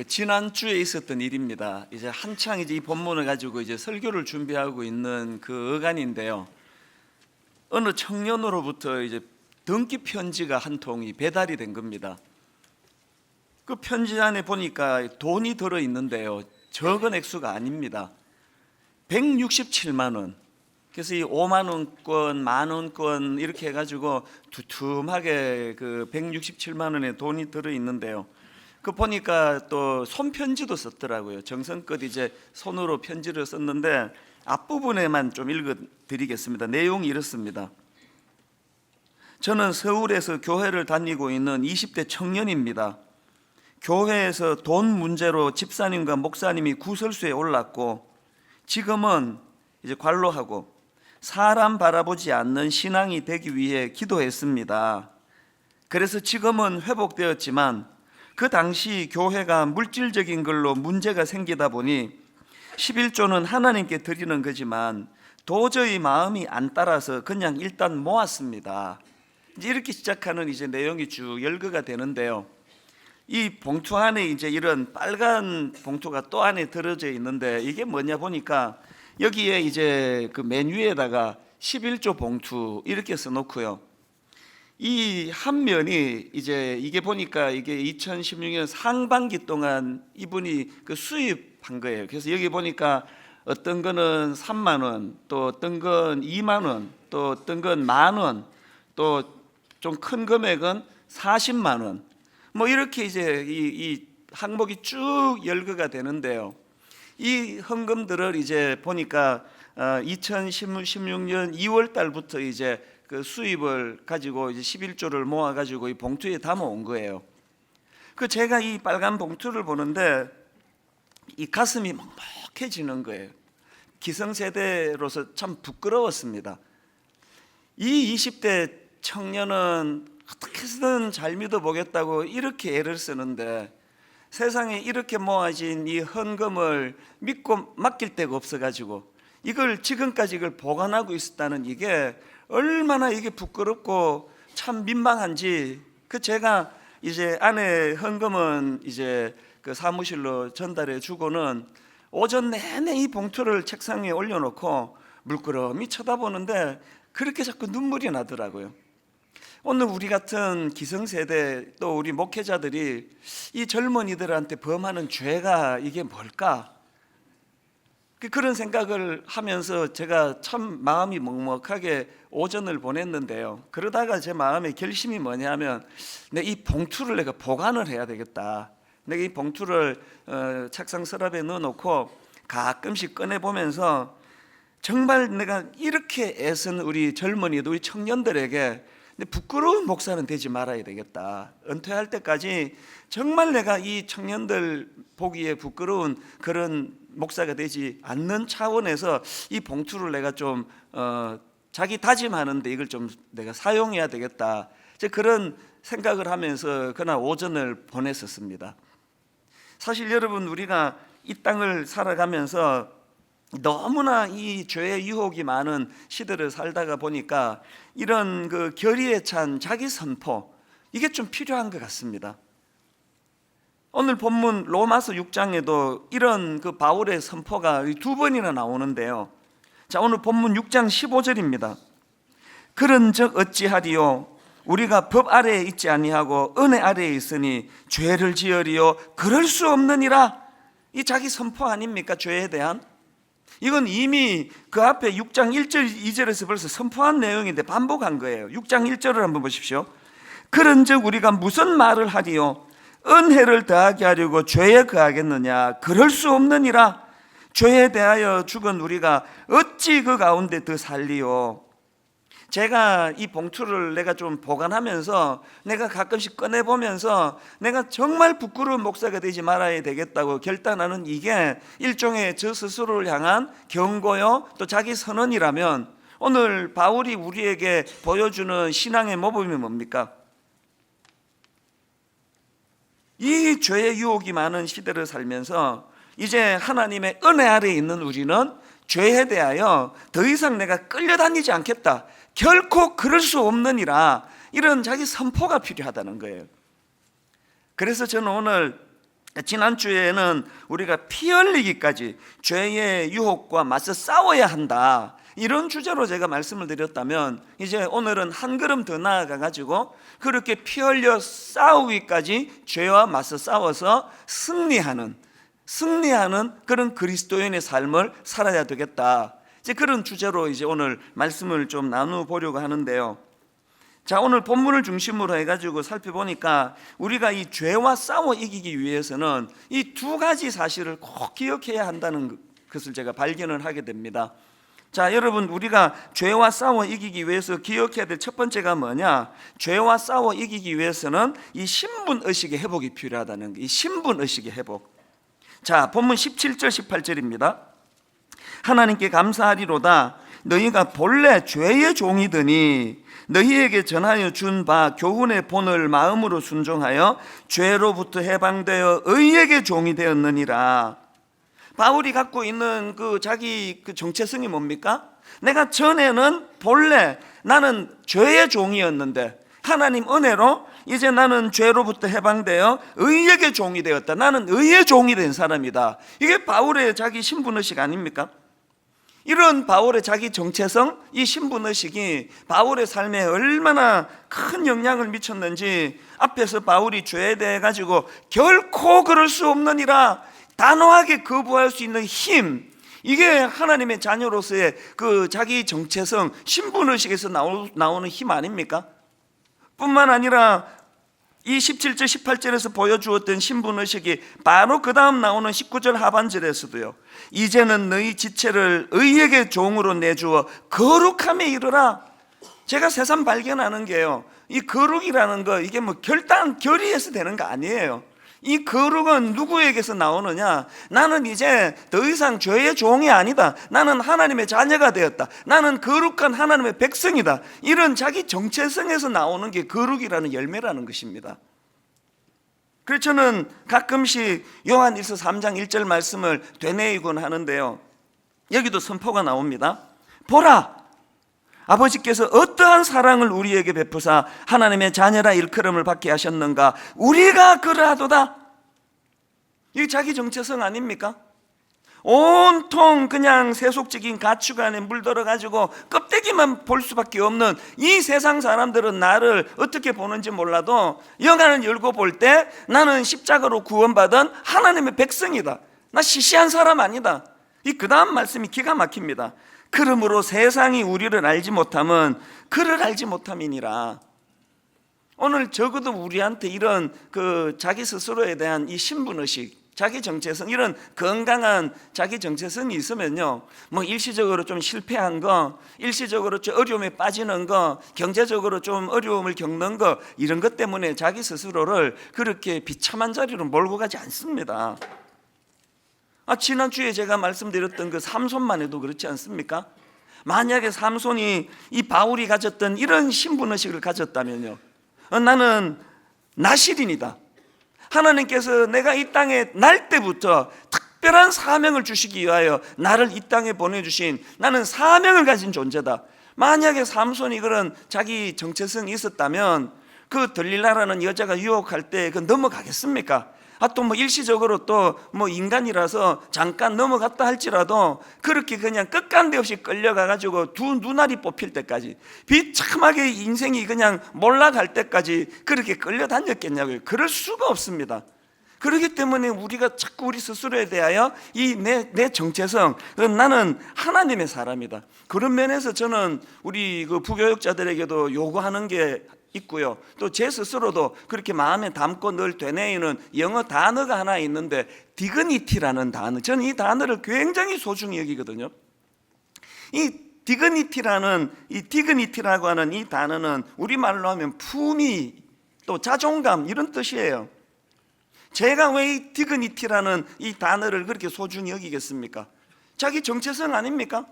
지난주에 있었던 일입니다. 이제 한창 이 본문을 가지고 설교를 준비하고 있는 그 어간인데요. 어느 청년으로부터 등기 편지가 한 통이 배달이 된 겁니다. 그 편지 안에 보니까 돈이 들어 있는데요. 적은 액수가 아닙니다. 167만 원. 그래서 이 5만 원권, 만 원권 이렇게 해가지고 두툼하게 그 167만 원의 돈이 들어 있는데요. 그 보니까 또 손편지도 썼더라고요. 정성껏 손으로 편지를 썼는데 앞부분에만 좀 읽어드리겠습니다. 내용이 이렇습니다. 저는 서울에서 교회를 다니고 있는 20대 청년입니다. 교회에서 돈 문제로 집사님과 목사님이 구설수에 올랐고 지금은 관로하고 사람 바라보지 않는 신앙이 되기 위해 기도했습니다. 그래서 지금은 회복되었지만 그 당시 교회가 물질적인 걸로 문제가 생기다 보니 11조는 하나님께 드리는 거지만 도저히 마음이 안 따라서 그냥 일단 모았습니다. 이렇게 시작하는 내용이 쭉 열거가 되는데요. 이 봉투 안에 이런 빨간 봉투가 또 안에 들어져 있는데 이게 뭐냐 보니까 여기에 그 맨 위에다가 11조 봉투 이렇게 써놓고요. 이 한 면이 이게 보니까 이게 2016년 상반기 동안 이분이 그 수입한 거예요. 그래서 여기 보니까 어떤 거는 3만 원, 또 어떤 건 2만 원, 또 어떤 건 만 원, 또 좀 큰 금액은 40만 원. 뭐 이렇게 이 항목이 쭉 열거가 되는데요. 이 헌금들을 보니까 2016년 2월 달부터 그 수입을 가지고 11조를 모아 가지고 이 봉투에 담아 온 거예요. 그 제가 이 빨간 봉투를 보는데 이 가슴이 먹먹해지는 거예요. 기성세대로서 참 부끄러웠습니다. 이 20대 청년은 어떻게 해서든 잘 믿어보겠다고 이렇게 애를 쓰는데 세상에 이렇게 모아진 이 헌금을 믿고 맡길 데가 없어가지고 이걸 지금까지 이걸 보관하고 있었다는 이게 얼마나 이게 부끄럽고 참 민망한지 그 제가 안에 헌금은 그 사무실로 전달해 주고는 오전 내내 이 봉투를 책상 위에 올려놓고 물끄러미 쳐다보는데 그렇게 자꾸 눈물이 나더라고요. 오늘 우리 같은 기성세대 또 우리 목회자들이 이 젊은이들한테 범하는 죄가 이게 뭘까? 그런 생각을 하면서 제가 참 마음이 먹먹하게 오전을 보냈는데요. 그러다가 제 마음의 결심이 뭐냐면 이 봉투를 내가 보관을 해야 되겠다. 내가 이 봉투를 책상 서랍에 넣어놓고 가끔씩 꺼내보면서 정말 내가 이렇게 애쓴 우리 젊은이들, 우리 청년들에게 부끄러운 목사는 되지 말아야 되겠다. 은퇴할 때까지 정말 내가 이 청년들 보기에 부끄러운 그런 목사가 되지 않는 차원에서 이 봉투를 내가 좀 자기 다짐하는데 이걸 좀 내가 사용해야 되겠다. 그런 생각을 하면서 그날 오전을 보냈었습니다. 사실 여러분 우리가 이 땅을 살아가면서 너무나 이 죄의 유혹이 많은 시대를 살다가 보니까 이런 그 결의에 찬 자기 선포 이게 좀 필요한 것 같습니다. 오늘 본문 로마서 6장에도 이런 그 바울의 선포가 두 번이나 나오는데요. 자, 오늘 본문 6장 15절입니다. 그런즉 어찌하리요 우리가 법 아래에 있지 아니하고 은혜 아래에 있으니 죄를 지으리요 그럴 수 없느니라. 이 자기 선포 아닙니까? 죄에 대한 이건 이미 그 앞에 6장 1절 2절에서 벌써 선포한 내용인데 반복한 거예요. 6장 1절을 한번 보십시오. 그런즉 우리가 무슨 말을 하리요 은혜를 더하게 하려고 죄에 거하겠느냐 그럴 수 없느니라. 죄에 대하여 죽은 우리가 어찌 그 가운데 더 살리요. 제가 이 봉투를 내가 좀 보관하면서 내가 가끔씩 꺼내보면서 내가 정말 부끄러운 목사가 되지 말아야 되겠다고 결단하는 이게 일종의 저 스스로를 향한 경고요 또 자기 선언이라면 오늘 바울이 우리에게 보여주는 신앙의 모범이 뭡니까? 이 죄의 유혹이 많은 시대를 살면서 이제 하나님의 은혜 아래에 있는 우리는 죄에 대하여 더 이상 내가 끌려다니지 않겠다. 결코 그럴 수 없느니라. 이런 자기 선포가 필요하다는 거예요. 그래서 저는 오늘 지난주에는 우리가 피 흘리기까지 죄의 유혹과 맞서 싸워야 한다, 이런 주제로 제가 말씀을 드렸다면, 이제 오늘은 한 걸음 더 나아가 가지고 그렇게 피 흘려 싸우기까지 죄와 맞서 싸워서 승리하는 그런 그리스도인의 삶을 살아야 되겠다, 이제 그런 주제로 이제 오늘 말씀을 좀 나눠보려고 하는데요. 자, 오늘 본문을 중심으로 해가지고 살펴보니까 우리가 이 죄와 싸워 이기기 위해서는 이 두 가지 사실을 꼭 기억해야 한다는 것을 제가 발견을 하게 됩니다. 자, 여러분, 우리가 죄와 싸워 이기기 위해서 기억해야 될 첫 번째가 뭐냐? 죄와 싸워 이기기 위해서는 이 신분의식의 회복이 필요하다는 거, 이 신분의식의 회복. 자, 본문 17절 18절입니다. 하나님께 감사하리로다. 너희가 본래 죄의 종이더니 너희에게 전하여 준 바 교훈의 본을 마음으로 순종하여 죄로부터 해방되어 의에게 종이 되었느니라. 바울이 갖고 있는 자기 정체성이 뭡니까? 내가 전에는 본래 나는 죄의 종이었는데 하나님 은혜로 이제 나는 죄로부터 해방되어 의에게 종이 되었다. 나는 의의 종이 된 사람이다. 이게 바울의 자기 신분의식 아닙니까? 이런 바울의 자기 정체성, 이 신분의식이 바울의 삶에 얼마나 큰 영향을 미쳤는지 앞에서 바울이 죄에 대해 가지고 결코 그럴 수 없느니라 단호하게 거부할 수 있는 힘, 이게 하나님의 자녀로서의 그 자기 정체성, 신분의식에서 나오는 힘 아닙니까? 뿐만 아니라 이 17절 18절에서 보여주었던 신분의식이 바로 그 다음 나오는 19절 하반절에서도요, 이제는 너희 지체를 의에게 종으로 내주어 거룩함에 이르라. 제가 새삼 발견하는 게요, 이 거룩이라는 거, 이게 뭐 결의해서 되는 거 아니에요. 이 거룩은 누구에게서 나오느냐? 나는 이제 더 이상 죄의 종이 아니다. 나는 하나님의 자녀가 되었다. 나는 거룩한 하나님의 백성이다. 이런 자기 정체성에서 나오는 게 거룩이라는 열매라는 것입니다. 그래서 저는 가끔씩 요한일서 3장 1절 말씀을 되뇌이곤 하는데요, 여기도 선포가 나옵니다. 보라, 아버지께서 어떠한 사랑을 우리에게 베푸사 하나님의 자녀라 일컬음을 받게 하셨는가. 우리가 그러하도다. 이게 자기 정체성 아닙니까? 온통 그냥 세속적인 가축 안에 물들어가지고 껍데기만 볼 수밖에 없는 이 세상 사람들은 나를 어떻게 보는지 몰라도 영안을 열고 볼 때 나는 십자가로 구원받은 하나님의 백성이다. 나 시시한 사람 아니다. 이 그 다음 말씀이 기가 막힙니다. 그러므로 세상이 우리를 알지 못함은 그를 알지 못함이니라. 오늘 적어도 우리한테 이런 자기 스스로에 대한 이 신분의식, 자기 정체성, 이런 건강한 자기 정체성이 있으면요, 뭐 일시적으로 좀 실패한 거, 일시적으로 좀 어려움에 빠지는 거, 경제적으로 좀 어려움을 겪는 거, 이런 것 때문에 자기 스스로를 그렇게 비참한 자리로 몰고 가지 않습니다. 지난주에 제가 말씀드렸던 그 삼손만 해도 그렇지 않습니까? 만약에 삼손이 이 바울이 가졌던 이런 신분의식을 가졌다면요, 나는 나실인이다. 하나님께서 내가 이 땅에 날 때부터 특별한 사명을 주시기 위하여 나를 이 땅에 보내주신, 나는 사명을 가진 존재다. 만약에 삼손이 그런 자기 정체성이 있었다면 그 들릴라라는 여자가 유혹할 때 넘어가겠습니까? 또 뭐 일시적으로 또 뭐 인간이라서 잠깐 넘어갔다 할지라도 그렇게 그냥 끝간데 없이 끌려가 가지고 두 눈알이 뽑힐 때까지, 비참하게 인생이 그냥 몰락할 때까지 그렇게 끌려다녔겠냐고요. 그럴 수가 없습니다. 그렇기 때문에 우리가 자꾸 우리 스스로에 대하여 이 내 정체성, 나는 하나님의 사람이다, 그런 면에서 저는 우리 부교육자들에게도 요구하는 게 있고요, 또 제 스스로도 그렇게 마음에 담고 늘 되뇌이는 영어 단어가 하나 있는데 디그니티라는 단어, 저는 이 단어를 굉장히 소중히 여기거든요. 이 디그니티라고 하는 이 단어는 우리말로 하면 품위, 또 자존감, 이런 뜻이에요. 제가 왜 이 디그니티라는 이 단어를 그렇게 소중히 여기겠습니까? 자기 정체성 아닙니까?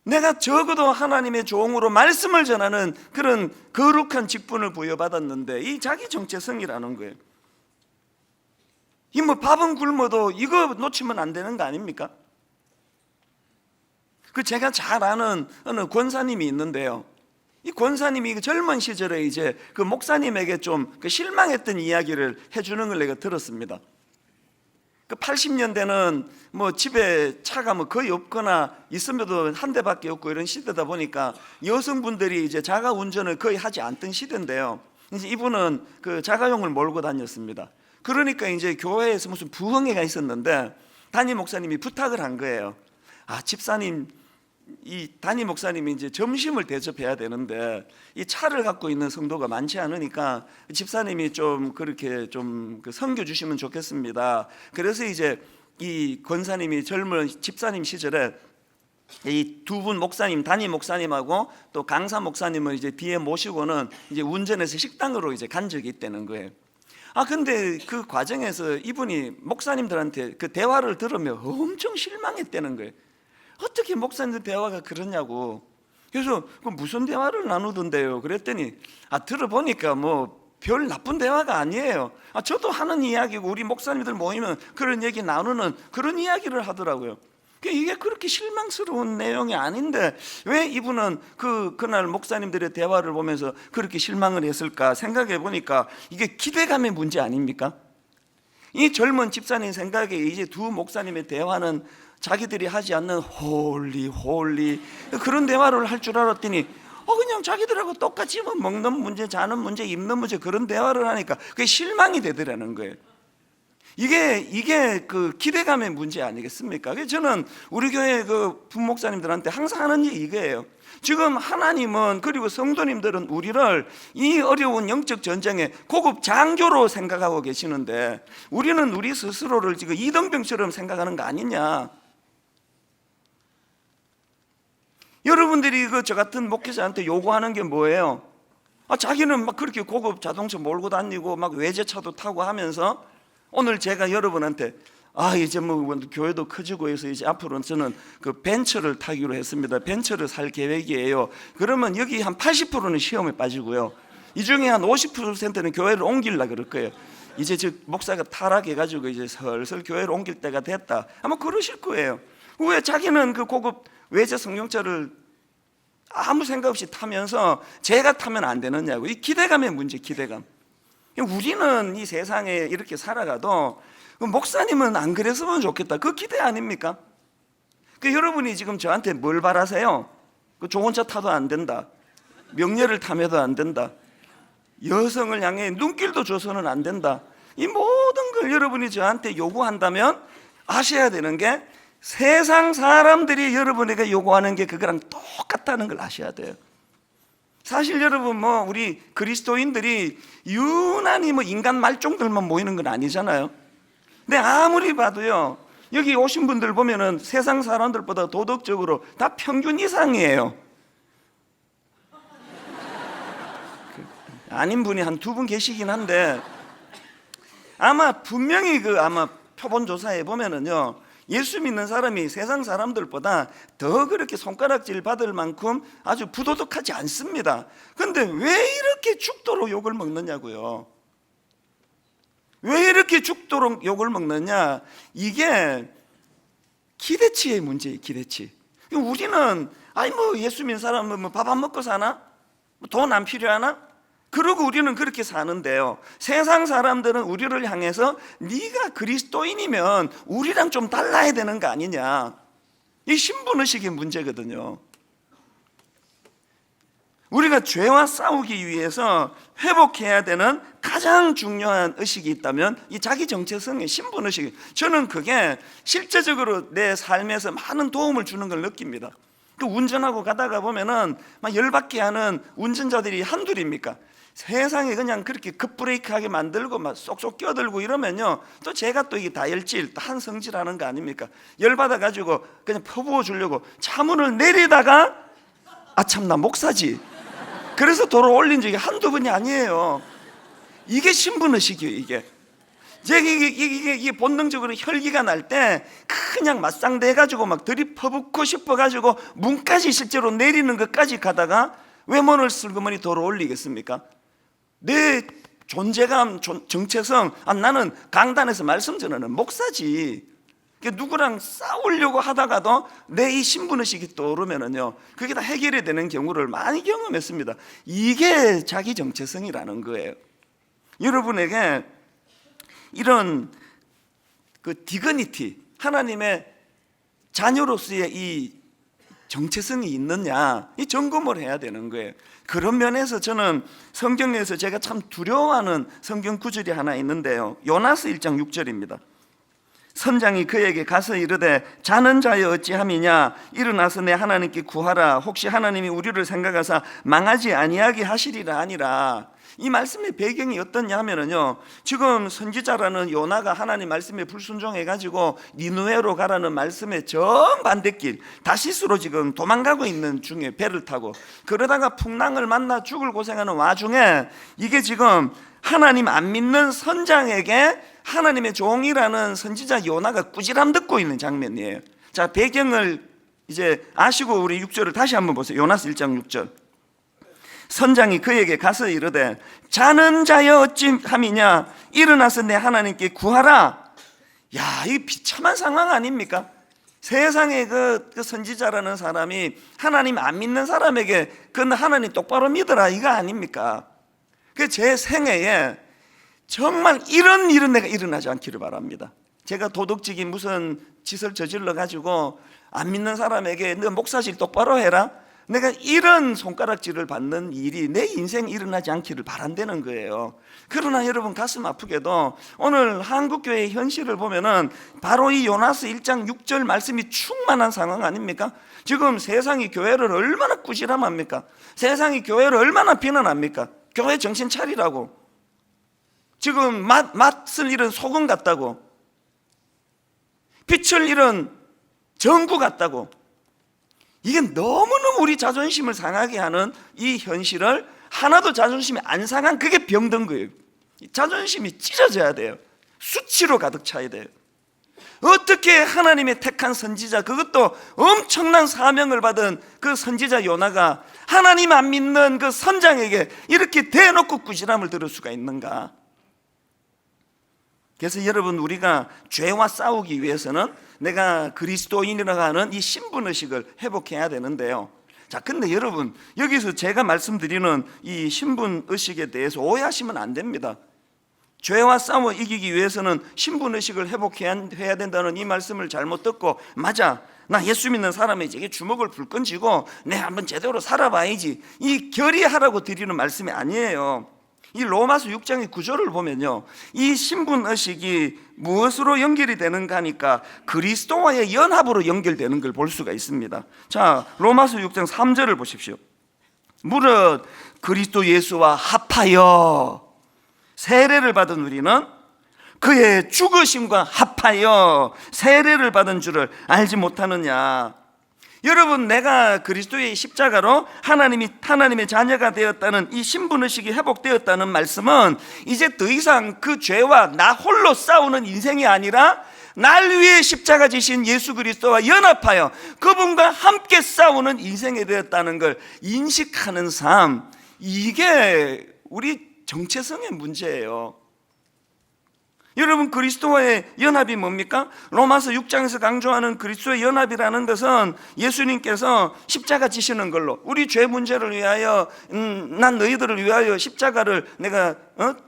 내가 적어도 하나님의 종으로 말씀을 전하는 그런 거룩한 직분을 부여받았는데 이 자기 정체성이라는 거예요. 이 뭐 밥은 굶어도 이거 놓치면 안 되는 거 아닙니까? 제가 잘 아는 어느 권사님이 있는데요, 이 권사님이 젊은 시절에 이제 그 목사님에게 좀 실망했던 이야기를 해주는 걸 내가 들었습니다. 그 80년대는 뭐 집에 차가 뭐 거의 없거나 있으면도 한 대밖에 없고 이런 시대다 보니까 여성분들이 이제 자가 운전을 거의 하지 않던 시대인데요. 이제 이분은 그 자가용을 몰고 다녔습니다. 그러니까 이제 교회에서 무슨 부흥회가 있었는데 담임 목사님이 부탁을 한 거예요. 집사님, 이 담임 목사님이 이제 점심을 대접해야 되는데 이 차를 갖고 있는 성도가 많지 않으니까 집사님이 좀 그렇게 좀 섬겨 주시면 좋겠습니다. 그래서 이제 이 권사님이 젊은 집사님 시절에 이 두 분 목사님, 담임 목사님하고 또 강사 목사님을 이제 뒤에 모시고는 이제 운전해서 식당으로 이제 간 적이 있다는 거예요. 근데 그 과정에서 이분이 목사님들한테 그 대화를 들으며 엄청 실망했다는 거예요. 어떻게 목사님들 대화가 그러냐고. 그래서 무슨 대화를 나누던데요? 그랬더니 들어보니까 뭐 별 나쁜 대화가 아니에요. 저도 하는 이야기고 우리 목사님들 모이면 그런 얘기 나누는 그런 이야기를 하더라고요. 이게 그렇게 실망스러운 내용이 아닌데 왜 이분은 그날 목사님들의 대화를 보면서 그렇게 실망을 했을까 생각해 보니까 이게 기대감의 문제 아닙니까? 이 젊은 집사님 생각에 이제 두 목사님의 대화는 자기들이 하지 않는 홀리 그런 대화를 할 줄 알았더니 그냥 자기들하고 똑같이 뭐 먹는 문제, 자는 문제, 입는 문제 그런 대화를 하니까 그게 실망이 되더라는 거예요. 이게 그 기대감의 문제 아니겠습니까? 그래서 저는 우리 교회 그 부목사님들한테 항상 하는 얘기 이거예요. 지금 하나님은 그리고 성도님들은 우리를 이 어려운 영적 전쟁에 고급 장교로 생각하고 계시는데 우리는 우리 스스로를 지금 이등병처럼 생각하는 거 아니냐? 여러분들이 저 같은 목회자한테 요구하는 게 뭐예요? 자기는 막 그렇게 고급 자동차 몰고 다니고 막 외제차도 타고 하면서 오늘 제가 여러분한테 이제 뭐 교회도 커지고 해서 이제 앞으로는 저는 그 벤처를 타기로 했습니다. 벤처를 살 계획이에요. 그러면 여기 한 80%는 시험에 빠지고요. 이 중에 한 50%는 교회를 옮기려고 그럴 거예요. 이제 저 목사가 타락해가지고 이제 슬슬 교회를 옮길 때가 됐다. 아마 그러실 거예요. 왜 자기는 그 고급 외제 승용차를 아무 생각 없이 타면서 제가 타면 안 되느냐고. 이 기대감의 문제, 기대감. 우리는 이 세상에 이렇게 살아가도 목사님은 안 그랬으면 좋겠다. 그 기대 아닙니까? 여러분이 지금 저한테 뭘 바라세요? 좋은 차 타도 안 된다. 명예를 탐해도 안 된다. 여성을 향해 눈길도 줘서는 안 된다. 이 모든 걸 여러분이 저한테 요구한다면 아셔야 되는 게 세상 사람들이 여러분에게 요구하는 게 그거랑 똑같다는 걸 아셔야 돼요. 사실 여러분 우리 그리스도인들이 유난히 인간 말종들만 모이는 건 아니잖아요. 근데 아무리 봐도요 여기 오신 분들 보면은 세상 사람들보다 도덕적으로 다 평균 이상이에요. 아닌 분이 한 두 분 계시긴 한데 아마 분명히 아마 표본 조사해 보면은요 예수 믿는 사람이 세상 사람들보다 더 그렇게 손가락질 받을 만큼 아주 부도덕하지 않습니다. 그런데 왜 이렇게 죽도록 욕을 먹느냐고요. 왜 이렇게 죽도록 욕을 먹느냐? 이게 기대치의 문제예요. 기대치. 우리는 예수 믿는 사람은 밥 안 먹고 사나? 돈 안 필요하나? 그러고 우리는 그렇게 사는데요 세상 사람들은 우리를 향해서 네가 그리스도인이면 우리랑 좀 달라야 되는 거 아니냐. 이 신분의식의 문제거든요. 우리가 죄와 싸우기 위해서 회복해야 되는 가장 중요한 의식이 있다면 이 자기 정체성의 신분의식. 저는 그게 실제적으로 내 삶에서 많은 도움을 주는 걸 느낍니다. 운전하고 가다가 보면은 막 열받게 하는 운전자들이 한둘입니까? 세상에 그냥 그렇게 급브레이크하게 만들고 막 쏙쏙 끼어들고 이러면요 또 제가 또 이게 다혈질, 한성질하는 거 아닙니까? 열받아 가지고 그냥 퍼부어 주려고 차문을 내리다가 참 나 목사지. 그래서 도로 올린 적이 한두 번이 아니에요. 이게 신분의식이에요. 이게 본능적으로 혈기가 날 때 그냥 맞상대 가지고 막 들이퍼붓고 싶어 가지고 문까지 실제로 내리는 것까지 가다가 외모를 슬그머니 도로 올리겠습니까? 내 존재감, 정체성, 나는 강단에서 말씀 전하는 목사지. 누구랑 싸우려고 하다가도 내 이 신분의식이 떠오르면은요 그게 다 해결이 되는 경우를 많이 경험했습니다. 이게 자기 정체성이라는 거예요. 여러분에게 이런 그 디그니티, 하나님의 자녀로서의 이 정체성이 있느냐, 이 점검을 해야 되는 거예요. 그런 면에서 저는 성경에서 제가 참 두려워하는 성경 구절이 하나 있는데요, 요나스 1장 6절입니다. 선장이 그에게 가서 이르되 자는 자여 어찌함이냐, 일어나서 내 하나님께 구하라. 혹시 하나님이 우리를 생각하사 망하지 아니하게 하시리라 하니라. 이 말씀의 배경이 어떠냐 하면은요, 지금 선지자라는 요나가 하나님 말씀에 불순종해가지고 니느웨로 가라는 말씀의 정반대길 다시스로 지금 도망가고 있는 중에 배를 타고, 그러다가 풍랑을 만나 죽을 고생하는 와중에 이게 지금 하나님 안 믿는 선장에게 하나님의 종이라는 선지자 요나가 꾸지람 듣고 있는 장면이에요. 자, 배경을 이제 아시고 우리 6절을 다시 한번 보세요. 요나스 1장 6절. 선장이 그에게 가서 이르되 자는 자여 어찌함이냐, 일어나서 내 하나님께 구하라. 야, 이 비참한 상황 아닙니까? 세상에 그 선지자라는 사람이 하나님 안 믿는 사람에게 그 하나님 똑바로 믿어라 이거 아닙니까? 그 제 생애에 정말 이런 일은 내가 일어나지 않기를 바랍니다. 제가 도덕적인 무슨 짓을 저질러 가지고 안 믿는 사람에게 너 목사질 똑바로 해라, 내가 이런 손가락질을 받는 일이 내 인생에 일어나지 않기를 바란다는 거예요. 그러나 여러분, 가슴 아프게도 오늘 한국교회의 현실을 보면은 바로 이 요나스 1장 6절 말씀이 충만한 상황 아닙니까? 지금 세상이 교회를 얼마나 꾸지람합니까? 세상이 교회를 얼마나 비난합니까? 교회 정신 차리라고, 지금 맛을 잃은 소금 같다고, 빛을 잃은 전구 같다고. 이게 너무너무 우리 자존심을 상하게 하는 이 현실을 하나도 자존심이 안 상한, 그게 병든 거예요. 자존심이 찢어져야 돼요. 수치로 가득 차야 돼요. 어떻게 하나님의 택한 선지자, 그것도 엄청난 사명을 받은 그 선지자 요나가 하나님 안 믿는 그 선장에게 이렇게 대놓고 꾸지람을 들을 수가 있는가? 그래서 여러분, 우리가 죄와 싸우기 위해서는 내가 그리스도인이라고 하는 이 신분의식을 회복해야 되는데요. 자, 근데 여러분, 여기서 제가 말씀드리는 이 신분의식에 대해서 오해하시면 안 됩니다. 죄와 싸워 이기기 위해서는 신분의식을 회복해야 된다는 이 말씀을 잘못 듣고, 맞아, 나 예수 믿는 사람에게 주먹을 불끈 쥐고 내 한번 제대로 살아봐야지, 이 결의하라고 드리는 말씀이 아니에요. 이 로마서 6장의 구절을 보면요, 이 신분의식이 무엇으로 연결이 되는가 하니까 그리스도와의 연합으로 연결되는 걸 볼 수가 있습니다. 자, 로마서 6장 3절을 보십시오. 무릇 그리스도 예수와 합하여 세례를 받은 우리는 그의 죽으심과 합하여 세례를 받은 줄을 알지 못하느냐. 여러분, 내가 그리스도의 십자가로 하나님의 자녀가 되었다는 이 신분의식이 회복되었다는 말씀은 이제 더 이상 그 죄와 나 홀로 싸우는 인생이 아니라 날 위해 십자가 지신 예수 그리스도와 연합하여 그분과 함께 싸우는 인생이 되었다는 걸 인식하는 삶, 이게 우리 정체성의 문제예요. 여러분, 그리스도와의 연합이 뭡니까? 로마서 6장에서 강조하는 그리스도의 연합이라는 것은 예수님께서 십자가 지시는 걸로 우리 죄 문제를 위하여 난 너희들을 위하여 십자가를 내가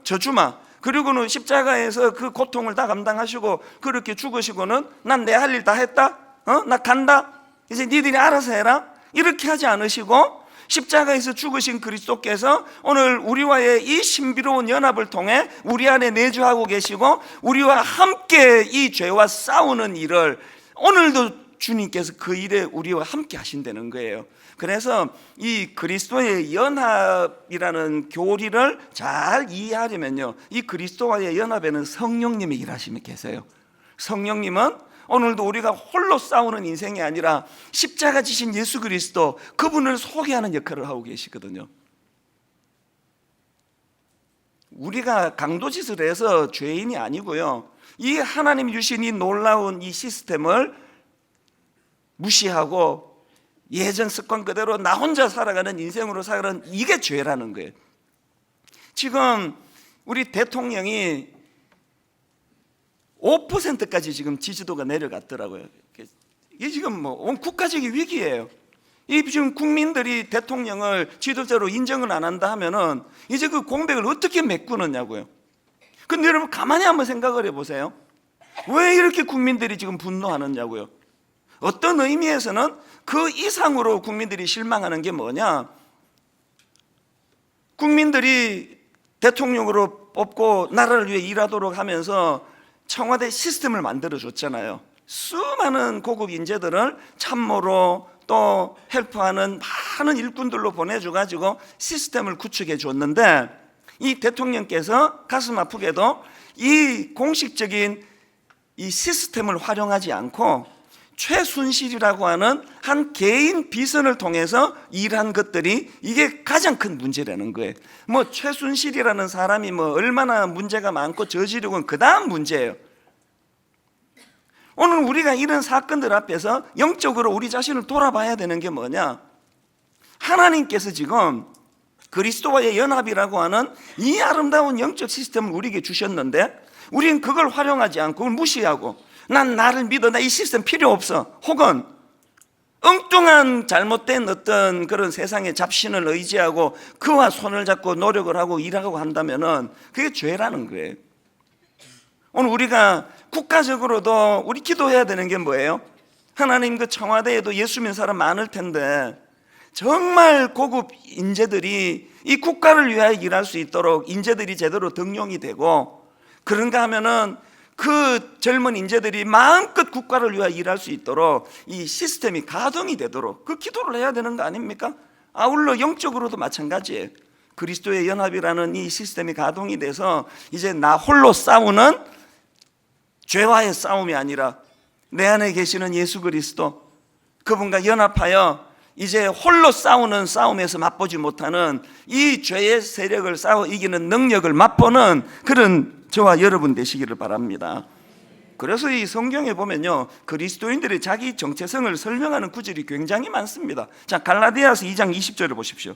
져주마, 그리고는 십자가에서 그 고통을 다 감당하시고 그렇게 죽으시고는 난 내 할 일 다 했다, 나 간다, 이제 니들이 알아서 해라, 이렇게 하지 않으시고 십자가에서 죽으신 그리스도께서 오늘 우리와의 이 신비로운 연합을 통해 우리 안에 내주하고 계시고 우리와 함께 이 죄와 싸우는 일을 오늘도 주님께서 그 일에 우리와 함께 하신다는 거예요. 그래서 이 그리스도의 연합이라는 교리를 잘 이해하려면요, 이 그리스도와의 연합에는 성령님이 일하심이 계세요. 성령님은 오늘도 우리가 홀로 싸우는 인생이 아니라 십자가 지신 예수 그리스도, 그분을 소개하는 역할을 하고 계시거든요. 우리가 강도짓을 해서 죄인이 아니고요, 이 하나님 주신 이 놀라운 이 시스템을 무시하고 예전 습관 그대로 나 혼자 살아가는 인생으로 살아가는, 이게 죄라는 거예요. 지금 우리 대통령이 5%까지 지금 지지도가 내려갔더라고요. 이게 지금 뭐 국가적인 위기예요. 이 지금 국민들이 대통령을 지도자로 인정을 안 한다 하면은 이제 그 공백을 어떻게 메꾸느냐고요. 근데 여러분, 가만히 한번 생각을 해보세요. 왜 이렇게 국민들이 지금 분노하느냐고요. 어떤 의미에서는 그 이상으로 국민들이 실망하는 게 뭐냐, 국민들이 대통령으로 뽑고 나라를 위해 일하도록 하면서 청와대 시스템을 만들어줬잖아요. 수많은 고급 인재들을 참모로 또 헬프하는 많은 일꾼들로 보내줘가지고 시스템을 구축해 줬는데, 이 대통령께서 가슴 아프게도 이 공식적인 이 시스템을 활용하지 않고 최순실이라고 하는 한 개인 비선을 통해서 일한 것들이 이게 가장 큰 문제라는 거예요. 뭐 최순실이라는 사람이 뭐 얼마나 문제가 많고 저지르고는 그 다음 문제예요. 오늘 우리가 이런 사건들 앞에서 영적으로 우리 자신을 돌아봐야 되는 게 뭐냐, 하나님께서 지금 그리스도와의 연합이라고 하는 이 아름다운 영적 시스템을 우리에게 주셨는데 우리는 그걸 활용하지 않고 그걸 무시하고, 난 나를 믿어, 나 이 시스템 필요 없어, 혹은 엉뚱한 잘못된 어떤 그런 세상의 잡신을 의지하고 그와 손을 잡고 노력을 하고 일하고 한다면은 그게 죄라는 거예요. 오늘 우리가 국가적으로도 우리 기도해야 되는 게 뭐예요? 하나님, 그 청와대에도 예수 믿는 사람 많을 텐데 정말 고급 인재들이 이 국가를 위하여 일할 수 있도록 인재들이 제대로 등용이 되고, 그런가 하면은 그 젊은 인재들이 마음껏 국가를 위하여 일할 수 있도록 이 시스템이 가동이 되도록 그 기도를 해야 되는 거 아닙니까? 아울러 영적으로도 마찬가지예요. 그리스도의 연합이라는 이 시스템이 가동이 돼서 이제 나 홀로 싸우는 죄와의 싸움이 아니라 내 안에 계시는 예수 그리스도, 그분과 연합하여 이제 홀로 싸우는 싸움에서 맛보지 못하는 이 죄의 세력을 싸워 이기는 능력을 맛보는 그런 저와 여러분 되시기를 바랍니다. 그래서 이 성경에 보면요, 그리스도인들의 자기 정체성을 설명하는 구절이 굉장히 많습니다. 자, 갈라디아서 2장 20절을 보십시오.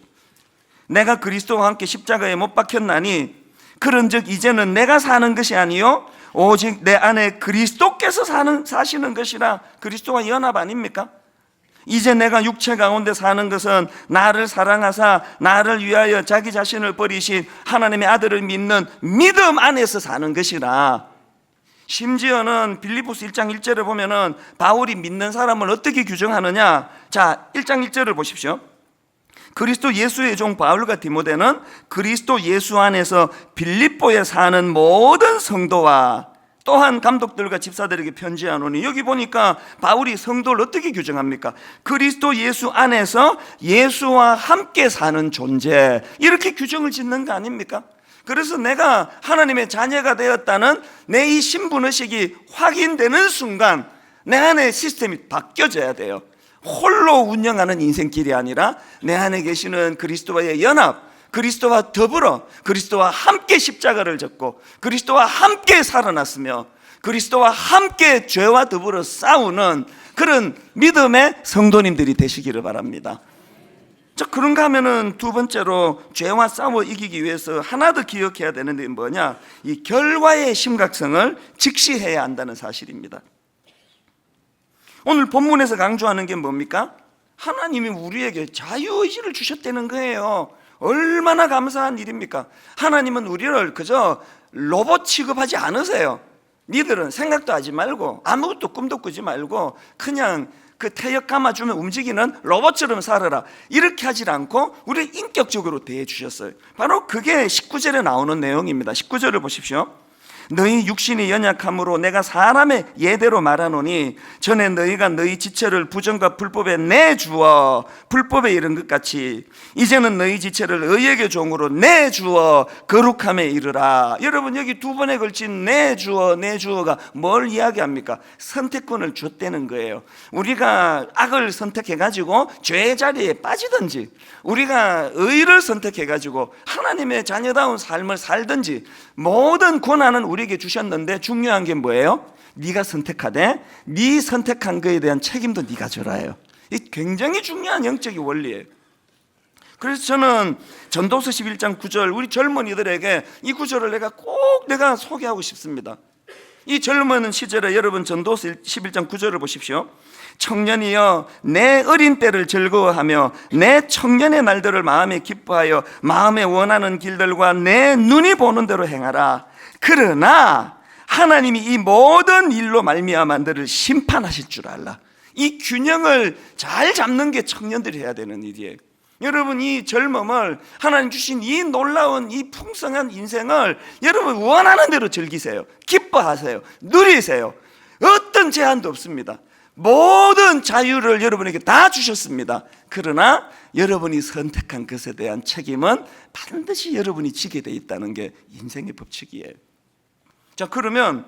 내가 그리스도와 함께 십자가에 못 박혔나니 그런즉 이제는 내가 사는 것이 아니요 오직 내 안에 그리스도께서 사시는 것이라. 그리스도와 연합 아닙니까? 이제 내가 육체 가운데 사는 것은 나를 사랑하사 나를 위하여 자기 자신을 버리신 하나님의 아들을 믿는 믿음 안에서 사는 것이라. 심지어는 빌립보서 1장 1절에 보면은 바울이 믿는 사람을 어떻게 규정하느냐, 자 1장 1절을 보십시오. 그리스도 예수의 종 바울과 디모데는 그리스도 예수 안에서 빌립보에 사는 모든 성도와 또한 감독들과 집사들에게 편지하노니, 여기 보니까 바울이 성도를 어떻게 규정합니까? 그리스도 예수 안에서 예수와 함께 사는 존재, 이렇게 규정을 짓는 거 아닙니까? 그래서 내가 하나님의 자녀가 되었다는 내 이 신분의식이 확인되는 순간 내 안에 시스템이 바뀌어져야 돼요. 홀로 운영하는 인생길이 아니라 내 안에 계시는 그리스도와의 연합, 그리스도와 더불어 그리스도와 함께 십자가를 졌고 그리스도와 함께 살아났으며 그리스도와 함께 죄와 더불어 싸우는 그런 믿음의 성도님들이 되시기를 바랍니다. 자, 그런가 하면은 두 번째로 죄와 싸워 이기기 위해서 하나 더 기억해야 되는 게 뭐냐, 이 결과의 심각성을 직시해야 한다는 사실입니다. 오늘 본문에서 강조하는 게 뭡니까? 하나님이 우리에게 자유의지를 주셨다는 거예요. 얼마나 감사한 일입니까? 하나님은 우리를 그저 로봇 취급하지 않으세요. 니들은 생각도 하지 말고 아무것도 꿈도 꾸지 말고 그냥 그 태엽 감아주면 움직이는 로봇처럼 살아라, 이렇게 하지 않고 우리를 인격적으로 대해 주셨어요. 바로 그게 19절에 나오는 내용입니다. 19절을 보십시오. 너희 육신이 연약함으로 내가 사람의 예대로 말하노니 전에 너희가 너희 지체를 부정과 불법에 내주어 불법에 이른 것 같이 이제는 너희 지체를 의에게 종으로 내주어 거룩함에 이르라. 여러분, 여기 두 번에 걸친 내주어가 뭘 이야기합니까? 선택권을 줬다는 거예요. 우리가 악을 선택해가지고 죄의 자리에 빠지든지 우리가 의를 선택해가지고 하나님의 자녀다운 삶을 살든지 모든 권한은 우리에게 주셨는데 중요한 게 뭐예요? 네가 선택하되 네 선택한 거에 대한 책임도 네가 져라예요. 이 굉장히 중요한 영적인 원리예요. 그래서 저는 전도서 11장 9절 우리 젊은이들에게 이 구절을 내가 소개하고 싶습니다. 이 젊은 시절에 여러분 전도서 11장 9절을 보십시오. 청년이여 내 어린 때를 즐거워하며 내 청년의 날들을 마음에 기뻐하여 마음에 원하는 길들과 내 눈이 보는 대로 행하라. 그러나 하나님이 이 모든 일로 말미암아 너를 심판하실 줄 알라. 이 균형을 잘 잡는 게 청년들이 해야 되는 일이에요. 여러분, 이 젊음을, 하나님 주신 이 놀라운 이 풍성한 인생을 여러분 원하는 대로 즐기세요. 기뻐하세요. 누리세요. 어떤 제한도 없습니다. 모든 자유를 여러분에게 다 주셨습니다. 그러나 여러분이 선택한 것에 대한 책임은 반드시 여러분이 지게 돼 있다는 게 인생의 법칙이에요. 자, 그러면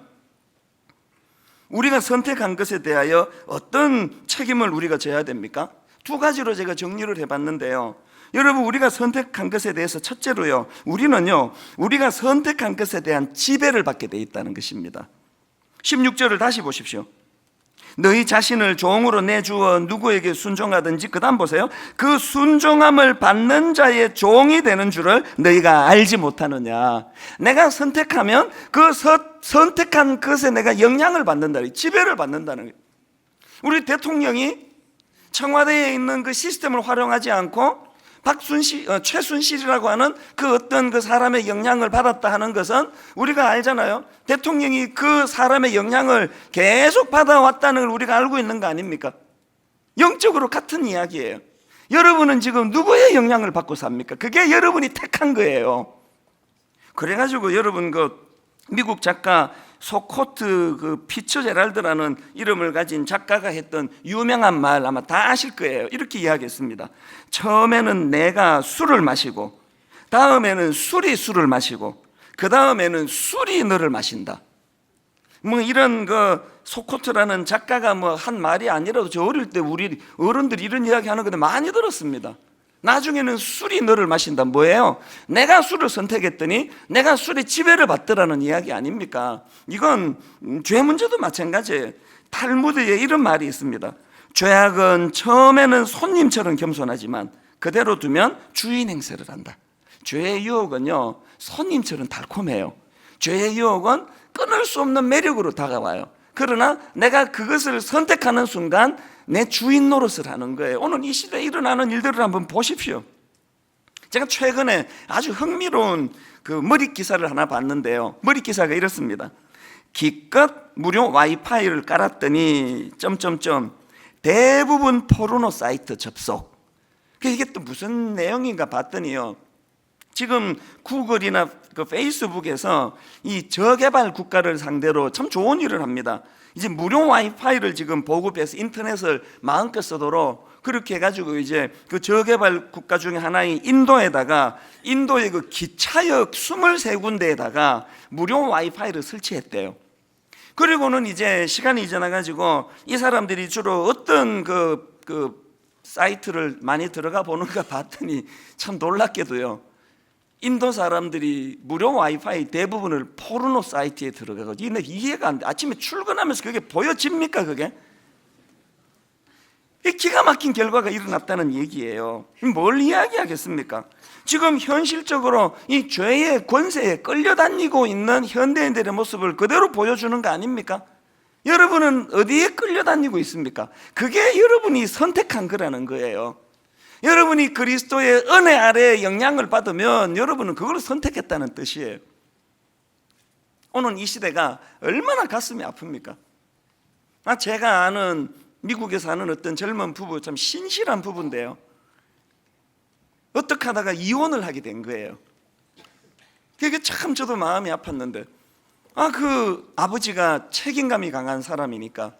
우리가 선택한 것에 대하여 어떤 책임을 우리가 져야 됩니까? 두 가지로 제가 정리를 해봤는데요. 여러분, 우리가 선택한 것에 대해서 첫째로요, 우리는요, 우리가 선택한 것에 대한 지배를 받게 돼 있다는 것입니다. 16절을 다시 보십시오. 너희 자신을 종으로 내주어 누구에게 순종하든지, 그 다음 보세요. 그 순종함을 받는 자의 종이 되는 줄을 너희가 알지 못하느냐. 내가 선택하면 그 선택한 것에 내가 영향을 받는다, 지배를 받는다는 거예요. 우리 대통령이 청와대에 있는 그 시스템을 활용하지 않고 최순실이라고 하는 그 어떤 그 사람의 영향을 받았다 하는 것은 우리가 알잖아요. 대통령이 그 사람의 영향을 계속 받아왔다는 걸 우리가 알고 있는 거 아닙니까? 영적으로 같은 이야기예요. 여러분은 지금 누구의 영향을 받고 삽니까? 그게 여러분이 택한 거예요. 그래가지고 여러분, 그 미국 작가 소코트 그 피처제랄드라는 이름을 가진 작가가 했던 유명한 말 아마 다 아실 거예요. 이렇게 이야기했습니다. 처음에는 내가 술을 마시고, 다음에는 술이 술을 마시고, 그 다음에는 술이 너를 마신다. 뭐 이런 그 소코트라는 작가가 뭐 한 말이 아니라도 저 어릴 때 우리 어른들이 이런 이야기 하는 건데 많이 들었습니다. 나중에는 술이 너를 마신다. 뭐예요? 내가 술을 선택했더니 내가 술의 지배를 받더라는 이야기 아닙니까? 이건 죄 문제도 마찬가지예요. 탈무드에 이런 말이 있습니다. 죄악은 처음에는 손님처럼 겸손하지만 그대로 두면 주인 행세를 한다. 죄의 유혹은요, 손님처럼 달콤해요. 죄의 유혹은 끊을 수 없는 매력으로 다가와요. 그러나 내가 그것을 선택하는 순간 내 주인 노릇을 하는 거예요. 오늘 이 시대에 일어나는 일들을 한번 보십시오. 제가 최근에 아주 흥미로운 그 머리 기사를 하나 봤는데요. 머리 기사가 이렇습니다. 기껏 무료 와이파이를 깔았더니 대부분 포르노 사이트 접속. 이게 또 무슨 내용인가 봤더니요, 지금 구글이나 그 페이스북에서 이 저개발 국가를 상대로 참 좋은 일을 합니다. 이제 무료 와이파이를 지금 보급해서 인터넷을 마음껏 쓰도록 그렇게 해가지고 이제 그 저개발 국가 중에 하나인 인도에다가, 인도의 그 기차역 23군데에다가 무료 와이파이를 설치했대요. 그리고는 이제 시간이 지나가지고 이 사람들이 주로 어떤 그 사이트를 많이 들어가 보는가 봤더니 참 놀랍게도요, 인도 사람들이 무료 와이파이 대부분을 포르노 사이트에 들어가고, 이해가 안 돼. 아침에 출근하면서 그게 보여집니까? 그게? 기가 막힌 결과가 일어났다는 얘기예요. 뭘 이야기하겠습니까? 지금 현실적으로 이 죄의 권세에 끌려다니고 있는 현대인들의 모습을 그대로 보여주는 거 아닙니까? 여러분은 어디에 끌려다니고 있습니까? 그게 여러분이 선택한 거라는 거예요. 여러분이 그리스도의 은혜 아래 영향을 받으면 여러분은 그걸 선택했다는 뜻이에요. 오늘 이 시대가 얼마나 가슴이 아픕니까? 제가 아는 미국에 사는 어떤 젊은 부부, 참 신실한 부부인데요, 어떻게 하다가 이혼을 하게 된 거예요. 그게 참 저도 마음이 아팠는데, 그 아버지가 책임감이 강한 사람이니까